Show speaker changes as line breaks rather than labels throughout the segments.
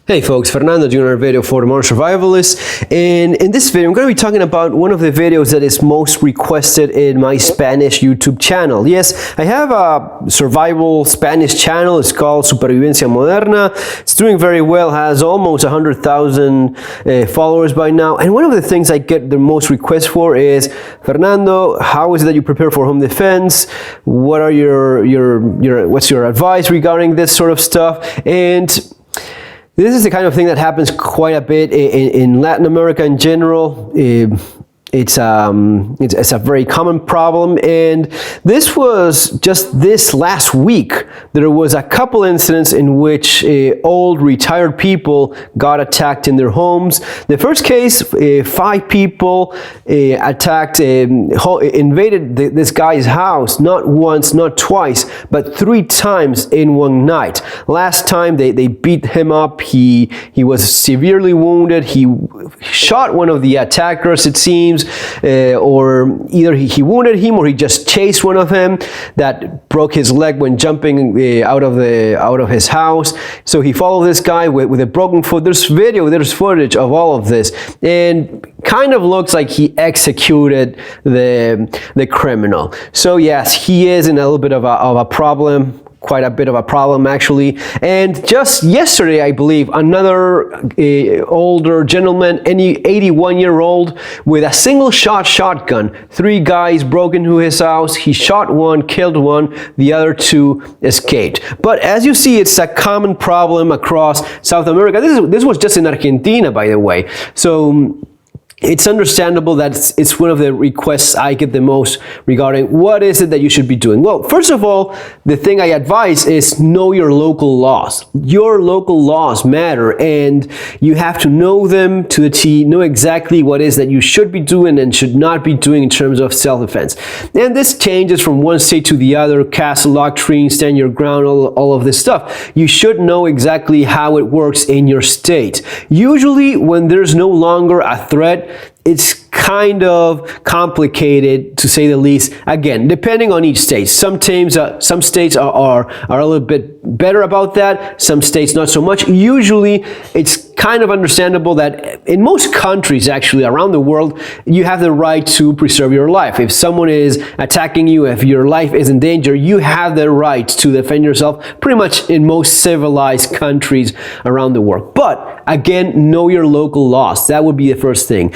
Hey folks, Fernando doing another video for the Modern Survivalist, and in this video I'm going to be talking about one of the videos that is most requested in my Spanish YouTube channel. Yes, I have a survival Spanish channel. It's called Supervivencia Moderna. It's doing very well, has almost 100,000 followers by now, and one of the things I get the most requests for is, Fernando, how is it that you prepare for home defense? What are what's your advice regarding this sort of stuff? And this is the kind of thing that happens quite a bit in Latin America in general. It's a very common problem, and this was just this last week. There was a couple incidents in which old retired people got attacked in their homes. The first case, 5 people invaded this guy's house, not once, not twice, but 3 times in one night. Last time they beat him up. He was severely wounded. He shot one of the attackers, it seems. Or either he wounded him or he just chased one of them that broke his leg when jumping out of his house. So he followed this guy with a broken foot. There's footage of all of this, and kind of looks like he executed the criminal. So yes, he is in a little bit of a problem. Quite a bit of a problem, actually. And just yesterday, I believe, another older gentleman, 81-year-old, with a single shot shotgun. 3 guys broke into his house. He shot one, killed one, the other 2 escaped. But as you see, it's a common problem across South America. This was just in Argentina, by the way. So it's understandable that it's one of the requests I get the most regarding what is it that you should be doing. Well, first of all, the thing I advise is know your local laws. Your local laws matter, and you have to know them to the T, know exactly what is that you should be doing and should not be doing in terms of self-defense. And this changes from one state to the other: castle doctrine, stand your ground, all of this stuff. You should know exactly how it works in your state. Usually when there's no longer a threat, it's kind of complicated, to say the least. Again, depending on each state. Some states are a little bit better about that. Some states not so much. Usually, it's kind of understandable that in most countries, actually, around the world, you have the right to preserve your life. If someone is attacking you, if your life is in danger, you have the right to defend yourself, pretty much in most civilized countries around the world. But again, know your local laws. That would be the first thing.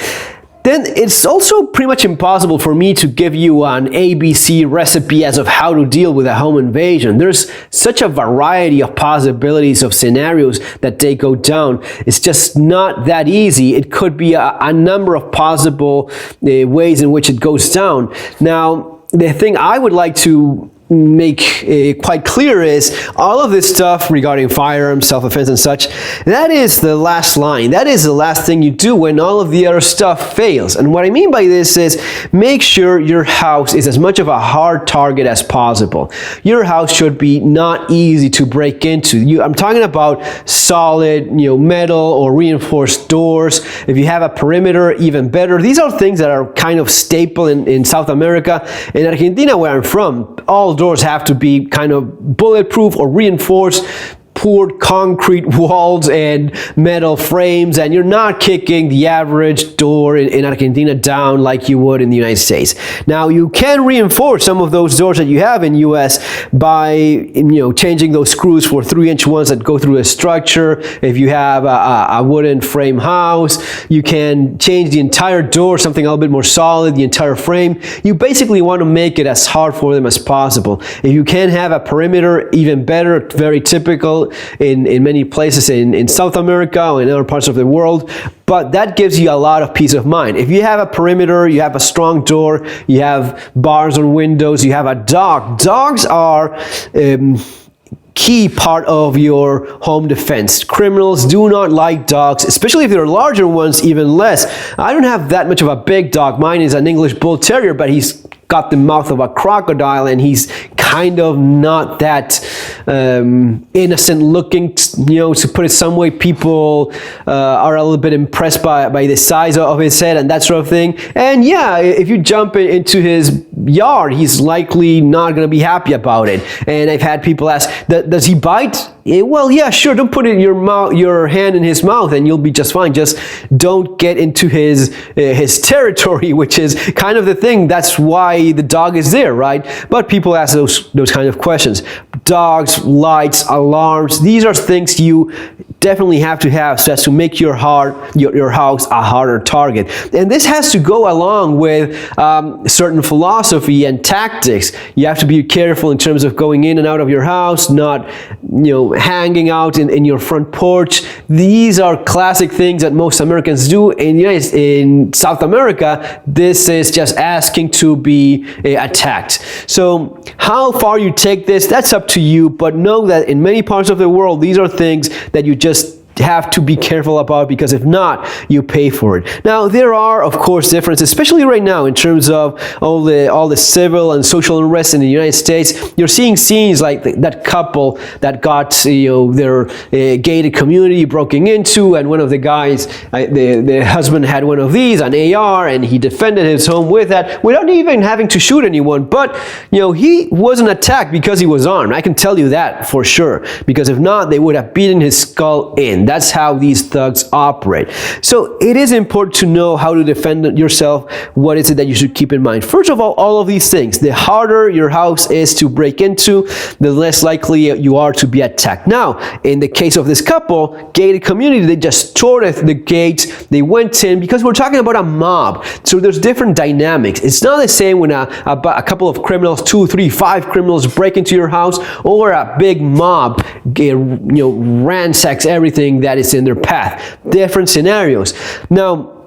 Then it's also pretty much impossible for me to give you an ABC recipe as of how to deal with a home invasion. There's such a variety of possibilities of scenarios that they go down. It's just not that easy. It could be a number of possible ways in which it goes down. Now, the thing I would like to make quite clear is all of this stuff regarding firearms, self-defense and such, that is the last line. That is the last thing you do when all of the other stuff fails. And what I mean by this is, make sure your house is as much of a hard target as possible. Your house should be not easy to break into. I'm talking about solid, metal or reinforced doors. If you have a perimeter, even better. These are things that are kind of staple in South America. In Argentina, where I'm from, all doors have to be kind of bulletproof or reinforced, poured concrete walls and metal frames, and you're not kicking the average door in Argentina down like you would in the United States. Now, you can reinforce some of those doors that you have in US by changing those screws for 3-inch ones that go through a structure. If you have a wooden frame house, you can change the entire door, something a little bit more solid, the entire frame. You basically want to make it as hard for them as possible. If you can have a perimeter, even better. Very typical in many places in South America or in other parts of the world, but that gives you a lot of peace of mind. If you have a perimeter, you have a strong door, you have bars on windows, you have a dog. Dogs are key part of your home defense. Criminals do not like dogs, especially if they're larger ones, even less. I don't have that much of a big dog. Mine is an English Bull Terrier, but he's got the mouth of a crocodile, and he's kind of not that innocent looking, to put it some way. People are a little bit impressed by the size of his head and that sort of thing. And yeah, if you jump into his yard, he's likely not going to be happy about it. And I've had people ask, does he bite? Well, yeah, sure. Don't put your hand in his mouth, and you'll be just fine. Just don't get into his territory, which is kind of the thing. That's why the dog is there, right? But people ask those kind of questions. Dogs, lights, alarms. These are things you definitely have to have so as to make your house a harder target. And this has to go along with certain philosophy and tactics. You have to be careful in terms of going in and out of your house, not hanging out in your front porch. These are classic things that most Americans do. In South America, this is just asking to be attacked. So how far you take this, that's up to you, but know that in many parts of the world, these are things that you just have to be careful about, because if not, you pay for it. Now, there are, of course, differences, especially right now in terms of all the civil and social unrest in the United States. You're seeing scenes like that couple that got their gated community broken into, and one of the guys, the husband had one of these, an AR, and he defended his home with that without even having to shoot anyone. But he wasn't attacked because he was armed. I can tell you that for sure, because if not, they would have beaten his skull in. That's how these thugs operate. So it is important to know how to defend yourself. What is it that you should keep in mind? First of all of these things. The harder your house is to break into, the less likely you are to be attacked. Now, in the case of this couple, gated community, they just tore the gates. They went in because we're talking about a mob. So there's different dynamics. It's not the same when a couple of criminals, 2, 3, 5 criminals break into your house, or a big mob ransacks everything that is in their path. Different scenarios. Now,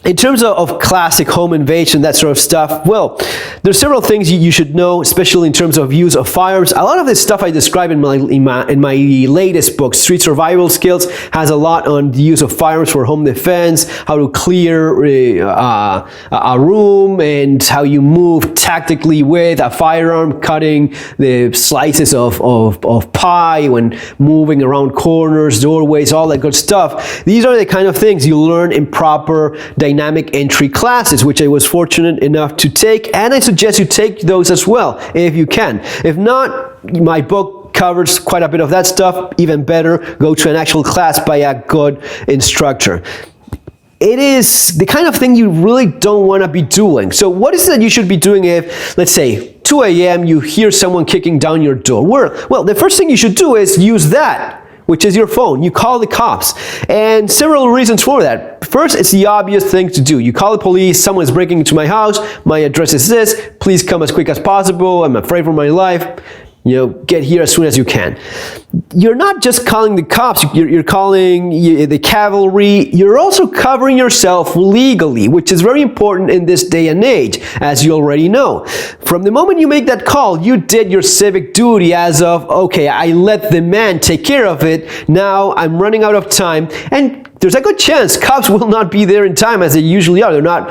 in terms of classic home invasion, that sort of stuff, well, there's several things you should know, especially in terms of use of firearms. A lot of this stuff I describe in my latest book, Street Survival Skills, has a lot on the use of firearms for home defense, how to clear a room, and how you move tactically with a firearm, cutting the slices of pie when moving around corners, doorways, all that good stuff. These are the kind of things you learn in proper dynamic entry classes, which I was fortunate enough to take, and I suggest you take those as well if you can. If not, my book covers quite a bit of that stuff. Even better, go to an actual class by a good instructor. It is the kind of thing you really don't want to be doing. So what is it that you should be doing if, let's say, 2 a.m. you hear someone kicking down your door? Well, the first thing you should do is use that, which is your phone. You call the cops, and several reasons for that. First, it's the obvious thing to do. You call the police. Someone is breaking into my house. My address is this. Please come as quick as possible. I'm afraid for my life. Get here as soon as you can. You're not just calling the cops, you're calling the cavalry. You're also covering yourself legally, which is very important in this day and age, as you already know. From the moment you make that call, you did your civic duty as of, okay, I let the man take care of it. Now I'm running out of time, and there's a good chance cops will not be there in time, as they usually are. They're not,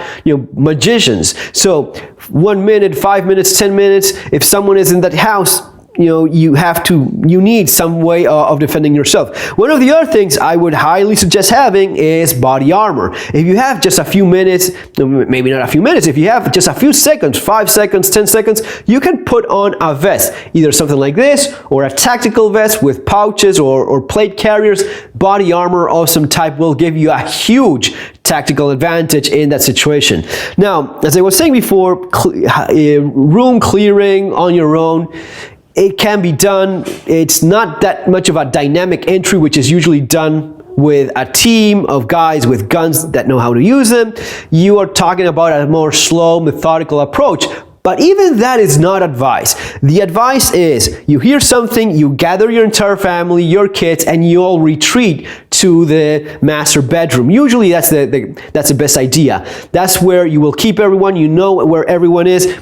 magicians. So 1 minute, 5 minutes, 10 minutes, if someone is in that house, you need some way of defending yourself. One of the other things I would highly suggest having is body armor. If you have just a few minutes, maybe not a few minutes, if you have just a few seconds, 5 seconds, 10 seconds, you can put on a vest, either something like this or a tactical vest with pouches or plate carriers. Body armor of some type will give you a huge tactical advantage in that situation. Now, as I was saying before, room clearing on your own, it can be done. It's not that much of a dynamic entry, which is usually done with a team of guys with guns that know how to use them. You are talking about a more slow, methodical approach. But even that is not advice. The advice is you hear something, you gather your entire family, your kids, and you all retreat to the master bedroom. Usually that's the best idea. That's where you will keep everyone. You know where everyone is.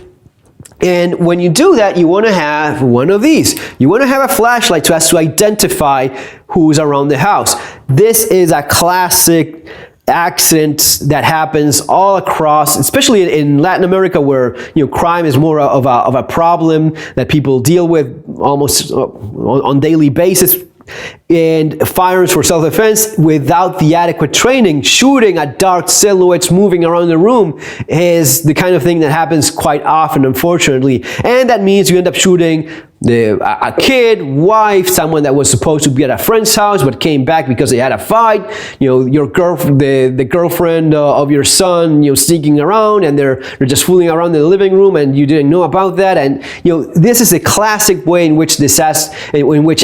And when you do that, you want to have one of these. You want to have a flashlight so as to identify who's around the house. This is a classic accident that happens all across, especially in Latin America, where crime is more of a problem that people deal with almost on daily basis. and firearms for self-defense without the adequate training, shooting at dark silhouettes moving around the room is the kind of thing that happens quite often, unfortunately. And that means you end up shooting a kid, wife, someone that was supposed to be at a friend's house but came back because they had a fight. Your the girlfriend of your son, sneaking around, and they're just fooling around in the living room, and you didn't know about that. And this is a classic way in which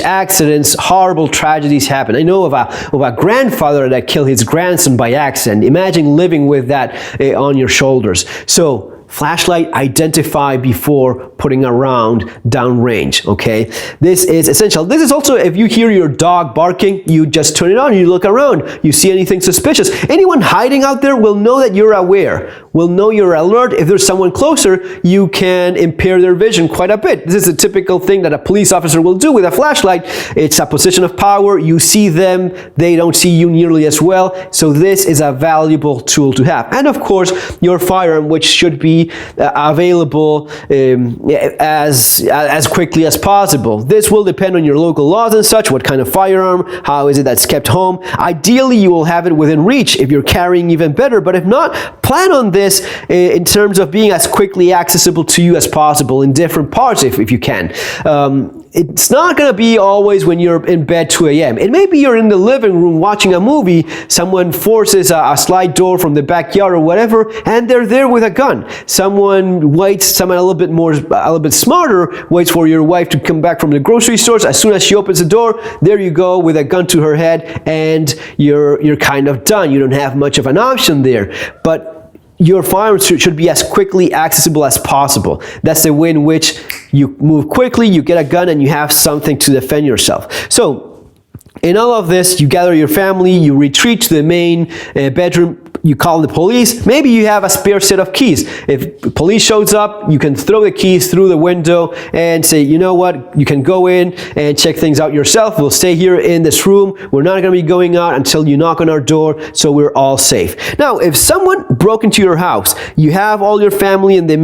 accidents, horrible tragedies happen. I know of a grandfather that killed his grandson by accident. Imagine living with that on your shoulders. So flashlight, identify before putting a round downrange, okay? This is essential. This is also, if you hear your dog barking, you just turn it on, you look around, you see anything suspicious. Anyone hiding out there will know that you're aware, will know you're alert. If there's someone closer, you can impair their vision quite a bit. This is a typical thing that a police officer will do with a flashlight. It's a position of power. You see them, they don't see you nearly as well. So this is a valuable tool to have. And of course, your firearm, which should be available as quickly as possible. This will depend on your local laws and such, what kind of firearm, how is it that's kept home. Ideally, you will have it within reach. If you're carrying, even better, but if not, plan on this in terms of being as quickly accessible to you as possible in different parts if you can. It's not going to be always when you're in bed 2 a.m. It may be you're in the living room watching a movie, someone forces a slide door from the backyard or whatever, and they're there with a gun. Someone waits, someone a little bit smarter, waits for your wife to come back from the grocery stores. As soon as she opens the door, there you go with a gun to her head, and you're kind of done. You don't have much of an option there. But your firearms should be as quickly accessible as possible. That's the way in which you move quickly, you get a gun, and you have something to defend yourself. So in all of this, you gather your family, you retreat to the main bedroom, you call the police. Maybe you have a spare set of keys. If the police shows up, you can throw the keys through the window and say, you know what, you can go in and check things out yourself. We'll stay here in this room. We're not going to be going out until you knock on our door, so we're all safe. Now, if someone broke into your house, you have all your family in the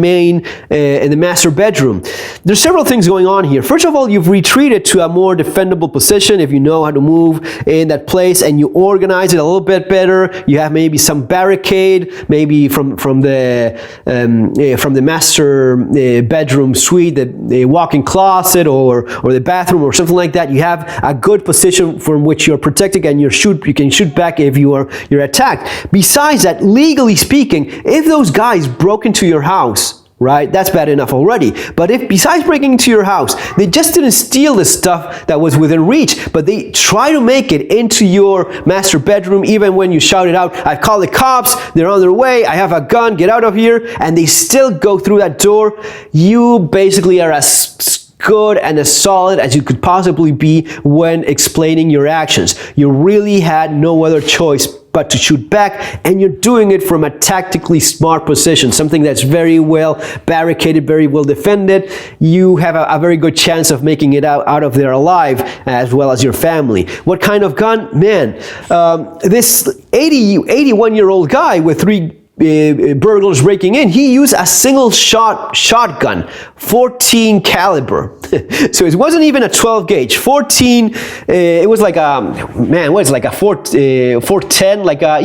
master bedroom. There's several things going on here. First of all, you've retreated to a more defendable position if you know how to move in that place, and you organize it a little bit better. You have maybe some barricade, maybe from the master bedroom suite, the walk-in closet or the bathroom or something like that. You have a good position from which you're protected, and you can shoot back if you're attacked. Besides that, legally speaking, if those guys broke into your house, right, that's bad enough already. But if besides breaking into your house, they just didn't steal the stuff that was within reach, but they try to make it into your master bedroom, even when you shouted out, I've called the cops, they're on their way, I have a gun, get out of here, and they still go through that door, you basically are as good and as solid as you could possibly be when explaining your actions. You really had no other choice but to shoot back, and you're doing it from a tactically smart position, something that's very well barricaded, very well defended. You have a very good chance of making it out of there alive, as well as your family. What kind of gun? Man, this 81-year-old guy with 3 burglars breaking in, he used a single shotgun, 14 caliber. So it wasn't even a 12 gauge, 14. It was like a, man, what is it, like a 410, like a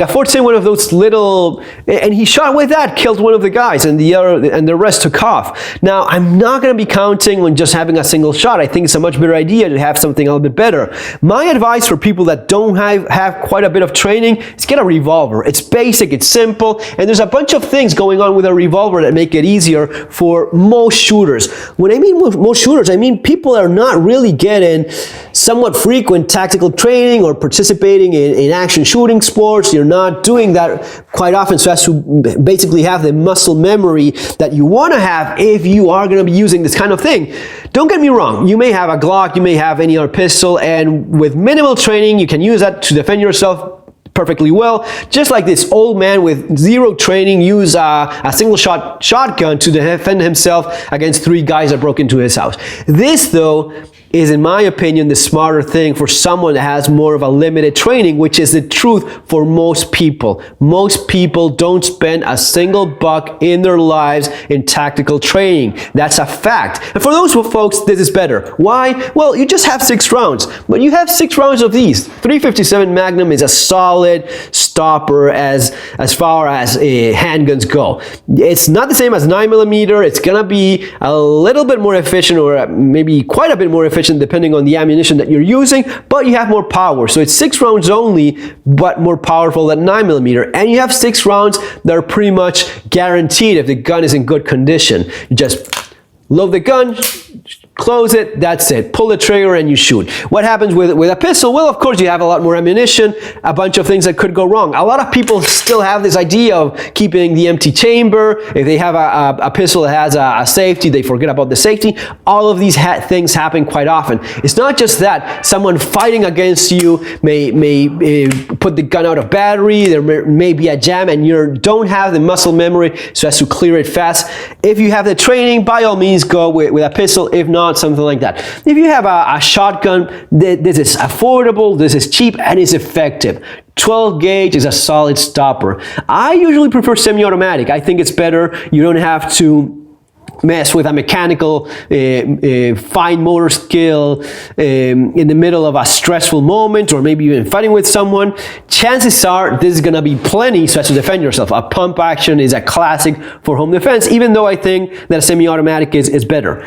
410, one of those little, and he shot with that, killed one of the guys, and the rest took off. Now, I'm not going to be counting on just having a single shot. I think it's a much better idea to have something a little bit better. My advice for people that don't have quite a bit of training is get a revolver. It's basic, it's simple, and there's a bunch of things going on with a revolver that make it easier for most shooters. When I mean most shooters, I mean people are not really getting somewhat frequent tactical training or participating in action shooting sports. You're not doing that quite often, so as to basically have the muscle memory that you want to have if you are going to be using this kind of thing. Don't get me wrong, you may have a Glock, you may have any other pistol, and with minimal training, you can use that to defend yourself perfectly well. Just like this old man with 0 training used a single shotgun to defend himself against 3 guys that broke into his house. This, though, is, in my opinion, the smarter thing for someone that has more of a limited training, which is the truth for most people. Most people don't spend a single buck in their lives in tactical training. That's a fact. And for those folks, this is better. Why? Well, you just have 6 rounds, but you have 6 rounds of these. 357 Magnum is a solid stopper as far as handguns go. It's not the same as 9mm. It's gonna be a little bit more efficient, or maybe quite a bit more efficient depending on the ammunition that you're using, but you have more power. So it's 6 rounds only, but more powerful than 9mm. And you have 6 rounds that are pretty much guaranteed if the gun is in good condition. You just load the gun, close it, that's it. Pull the trigger and you shoot. What happens with a pistol? Well, of course, you have a lot more ammunition, a bunch of things that could go wrong. A lot of people still have this idea of keeping the empty chamber. If they have a pistol that has a safety, they forget about the safety. All of these things happen quite often. It's not just that. Someone fighting against you may put the gun out of battery. There may be a jam and you don't have the muscle memory so as to clear it fast. If you have the training, by all means, go with a pistol. If not, something like that. If you have a shotgun, this is affordable, this is cheap, and it's effective. 12 gauge is a solid stopper. I usually prefer semi-automatic. I think it's better. You don't have to mess with a mechanical fine motor skill in the middle of a stressful moment, or maybe even fighting with someone. Chances are this is gonna be plenty so as to defend yourself. A pump action is a classic for home defense, even though I think that a semi-automatic is better.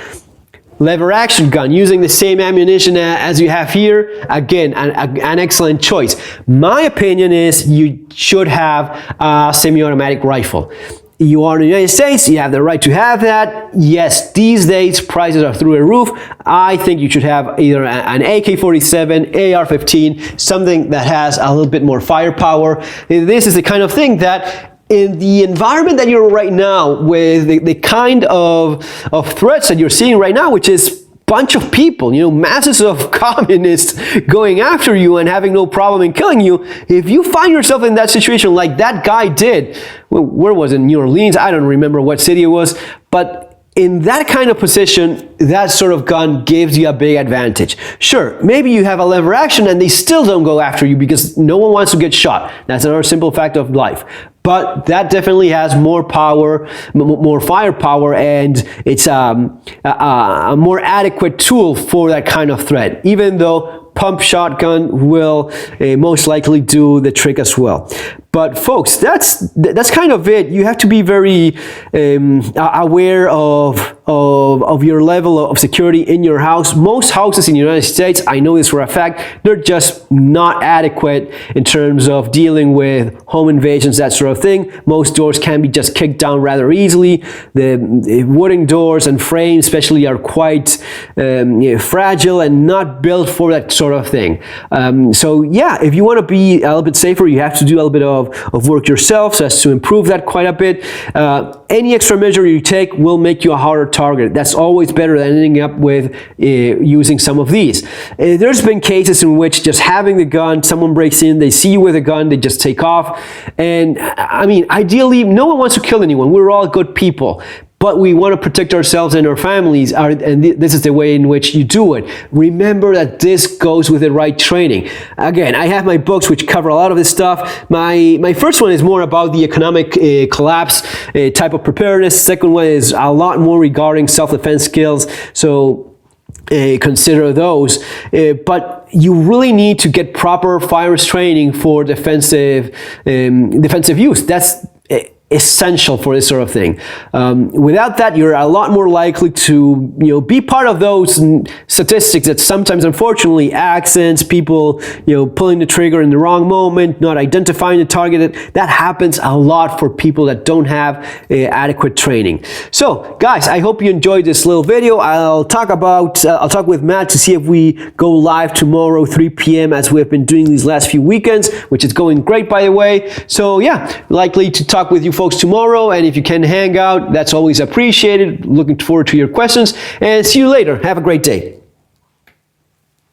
Lever action gun, using the same ammunition as you have here, again, an excellent choice. My opinion is you should have a semi-automatic rifle. You are in the United States, you have the right to have that. Yes, these days prices are through the roof. I think you should have either an AK-47, AR-15, something that has a little bit more firepower. This is the kind of thing that, in the environment that you're right now, with the kind of threats that you're seeing right now, which is bunch of people, masses of communists going after you and having no problem in killing you, if you find yourself in that situation like that guy did, where was it, New Orleans? I don't remember what city it was, but in that kind of position, that sort of gun gives you a big advantage. Sure, maybe you have a lever action and they still don't go after you because no one wants to get shot. That's another simple fact of life. But that definitely has more power, more firepower, and it's a more adequate tool for that kind of threat, even though pump shotgun will most likely do the trick as well. But folks, that's kind of it. You have to be very aware of your level of security in your house. Most houses in the United States, I know this for a fact, they're just not adequate in terms of dealing with home invasions, that sort of thing. Most doors can be just kicked down rather easily. The wooden doors and frames especially are quite fragile and not built for that sort of thing. So yeah, if you want to be a little bit safer, you have to do a little bit of work yourself so as to improve that quite a bit. Any extra measure you take will make you a harder target. That's always better than ending up with using some of these. There's been cases in which just having the gun, someone breaks in, they see you with a gun, they just take off. And I mean, ideally, no one wants to kill anyone. We're all good people. But we want to protect ourselves and our families, and this is the way in which you do it. Remember that this goes with the right training. Again, I have my books which cover a lot of this stuff. My first one is more about the economic collapse type of preparedness. Second one is a lot more regarding self-defense skills. So consider those. But you really need to get proper firearms training for defensive use. That's essential for this sort of thing. Without that, you're a lot more likely to be part of those statistics that sometimes, unfortunately, accidents, people pulling the trigger in the wrong moment, not identifying the target. That happens a lot for people that don't have adequate training. So guys, I hope you enjoyed this little video. I'll talk with Matt to see if we go live tomorrow 3 p.m. as we have been doing these last few weekends, which is going great, by the way. So yeah, likely to talk with you folks tomorrow, and if you can hang out, that's always appreciated. Looking forward to your questions, and see you later. Have a great day.